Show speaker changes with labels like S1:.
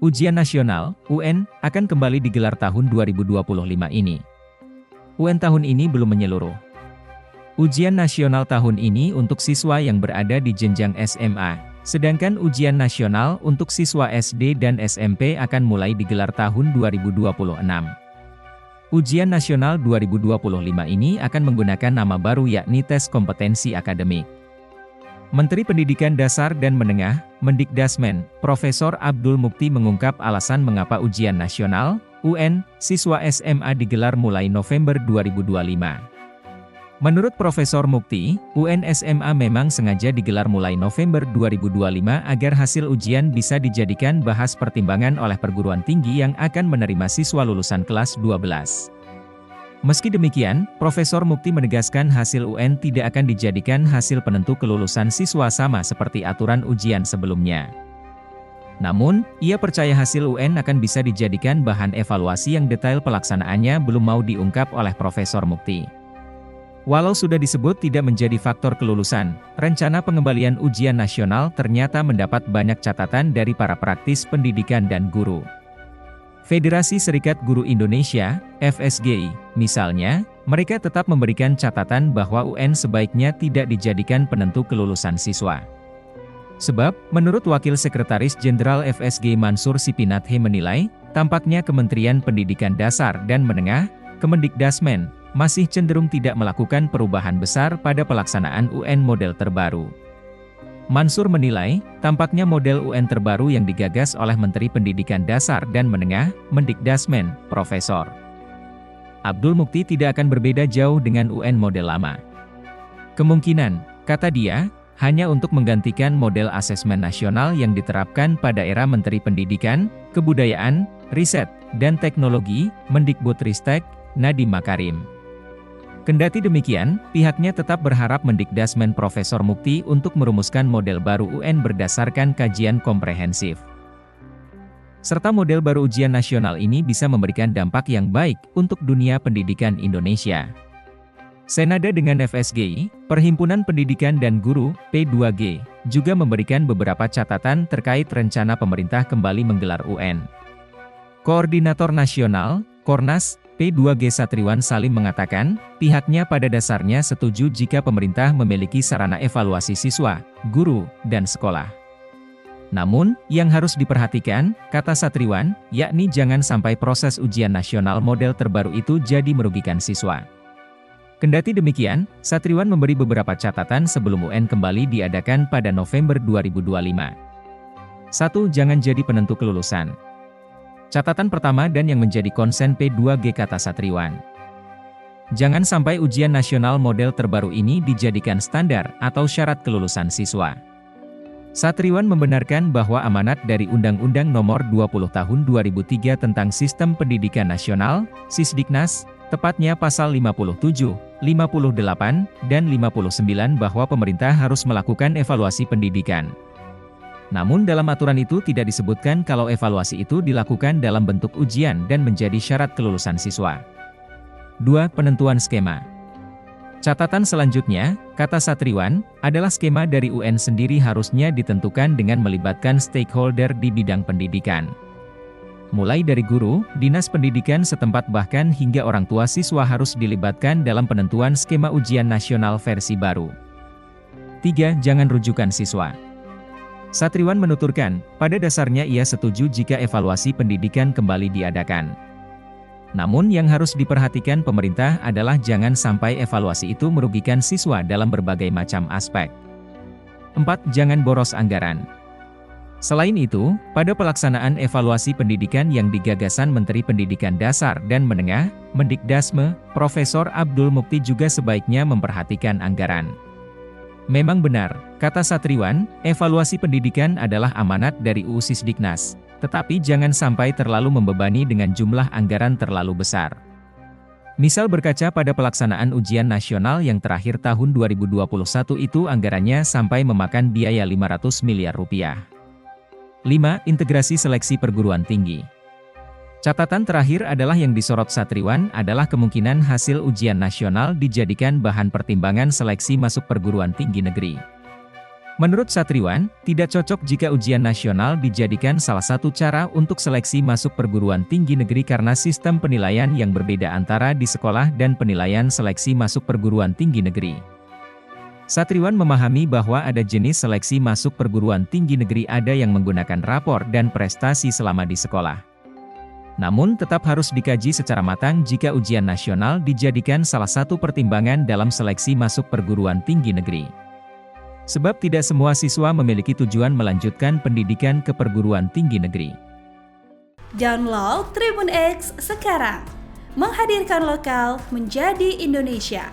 S1: Ujian nasional, UN, akan kembali digelar tahun 2025 ini. UN tahun ini belum menyeluruh. Ujian nasional tahun ini untuk siswa yang berada di jenjang SMA, sedangkan ujian nasional untuk siswa SD dan SMP akan mulai digelar tahun 2026. Ujian nasional 2025 ini akan menggunakan nama baru yakni Tes Kompetensi Akademik. Menteri Pendidikan Dasar dan Menengah, Mendikdasmen, Profesor Abdul Mukti mengungkap alasan mengapa ujian nasional, UN, siswa SMA digelar mulai November 2025. Menurut Profesor Mukti, UN SMA memang sengaja digelar mulai November 2025 agar hasil ujian bisa dijadikan bahas pertimbangan oleh perguruan tinggi yang akan menerima siswa lulusan kelas 12. Meski demikian, Profesor Mukti menegaskan hasil UN tidak akan dijadikan hasil penentu kelulusan siswa sama seperti aturan ujian sebelumnya. Namun, ia percaya hasil UN akan bisa dijadikan bahan evaluasi yang detail pelaksanaannya belum mau diungkap oleh Profesor Mukti. Walau sudah disebut tidak menjadi faktor kelulusan, rencana pengembalian ujian nasional ternyata mendapat banyak catatan dari para praktis pendidikan dan guru. Federasi Serikat Guru Indonesia, FSGI, misalnya, mereka tetap memberikan catatan bahwa UN sebaiknya tidak dijadikan penentu kelulusan siswa. Sebab, menurut Wakil Sekretaris Jenderal FSGI Mansur Sipinathe menilai, tampaknya Kementerian Pendidikan Dasar dan Menengah, Kemendikdasmen, masih cenderung tidak melakukan perubahan besar pada pelaksanaan UN model terbaru. Mansur menilai, tampaknya model UN terbaru yang digagas oleh Menteri Pendidikan Dasar dan Menengah, Mendikdasmen, Profesor Abdul Mukti tidak akan berbeda jauh dengan UN model lama. Kemungkinan, kata dia, hanya untuk menggantikan model asesmen nasional yang diterapkan pada era Menteri Pendidikan, Kebudayaan, Riset, dan Teknologi, Mendikbudristek, Nadiem Makarim. Kendati demikian, pihaknya tetap berharap Mendikdasmen Profesor Mukti untuk merumuskan model baru UN berdasarkan kajian komprehensif. Serta model baru ujian nasional ini bisa memberikan dampak yang baik untuk dunia pendidikan Indonesia. Senada dengan FSGI, Perhimpunan Pendidikan dan Guru, P2G, juga memberikan beberapa catatan terkait rencana pemerintah kembali menggelar UN. Koordinator Nasional, Kornas, P2G Satriwan Salim mengatakan, pihaknya pada dasarnya setuju jika pemerintah memiliki sarana evaluasi siswa, guru, dan sekolah. Namun, yang harus diperhatikan, kata Satriwan, yakni jangan sampai proses ujian nasional model terbaru itu jadi merugikan siswa. Kendati demikian, Satriwan memberi beberapa catatan sebelum UN kembali diadakan pada November 2025. 1. Jangan jadi penentu kelulusan. Catatan pertama dan yang menjadi konsen P2G kata Satriwan. Jangan sampai ujian nasional model terbaru ini dijadikan standar atau syarat kelulusan siswa. Satriwan membenarkan bahwa amanat dari Undang-Undang Nomor 20 Tahun 2003 tentang Sistem Pendidikan Nasional, Sisdiknas, tepatnya pasal 57, 58, dan 59 bahwa pemerintah harus melakukan evaluasi pendidikan. Namun dalam aturan itu tidak disebutkan kalau evaluasi itu dilakukan dalam bentuk ujian dan menjadi syarat kelulusan siswa. 2. Penentuan skema. Catatan selanjutnya, kata Satriwan, adalah skema dari UN sendiri harusnya ditentukan dengan melibatkan stakeholder di bidang pendidikan. Mulai dari guru, dinas pendidikan setempat bahkan hingga orang tua siswa harus dilibatkan dalam penentuan skema ujian nasional versi baru. 3. Jangan rujukan siswa. Satriwan menuturkan, pada dasarnya ia setuju jika evaluasi pendidikan kembali diadakan. Namun yang harus diperhatikan pemerintah adalah jangan sampai evaluasi itu merugikan siswa dalam berbagai macam aspek. 4. Jangan boros anggaran. Selain itu, pada pelaksanaan evaluasi pendidikan yang digagasan Menteri Pendidikan Dasar dan Menengah, Mendikdasme, Profesor Abdul Mukti juga sebaiknya memperhatikan anggaran. Memang benar, kata Satriwan, evaluasi pendidikan adalah amanat dari UU Sisdiknas, tetapi jangan sampai terlalu membebani dengan jumlah anggaran terlalu besar. Misal berkaca pada pelaksanaan ujian nasional yang terakhir tahun 2021 itu anggarannya sampai memakan biaya 500 miliar rupiah. 5. Integrasi seleksi perguruan tinggi. Catatan terakhir adalah yang disorot Satriwan adalah kemungkinan hasil ujian nasional dijadikan bahan pertimbangan seleksi masuk perguruan tinggi negeri. Menurut Satriwan, tidak cocok jika ujian nasional dijadikan salah satu cara untuk seleksi masuk perguruan tinggi negeri karena sistem penilaian yang berbeda antara di sekolah dan penilaian seleksi masuk perguruan tinggi negeri. Satriwan memahami bahwa ada jenis seleksi masuk perguruan tinggi negeri ada yang menggunakan rapor dan prestasi selama di sekolah. Namun tetap harus dikaji secara matang jika ujian nasional dijadikan salah satu pertimbangan dalam seleksi masuk perguruan tinggi negeri. Sebab tidak semua siswa memiliki tujuan melanjutkan pendidikan ke perguruan tinggi negeri.
S2: Download Tribun X sekarang, menghadirkan lokal menjadi Indonesia.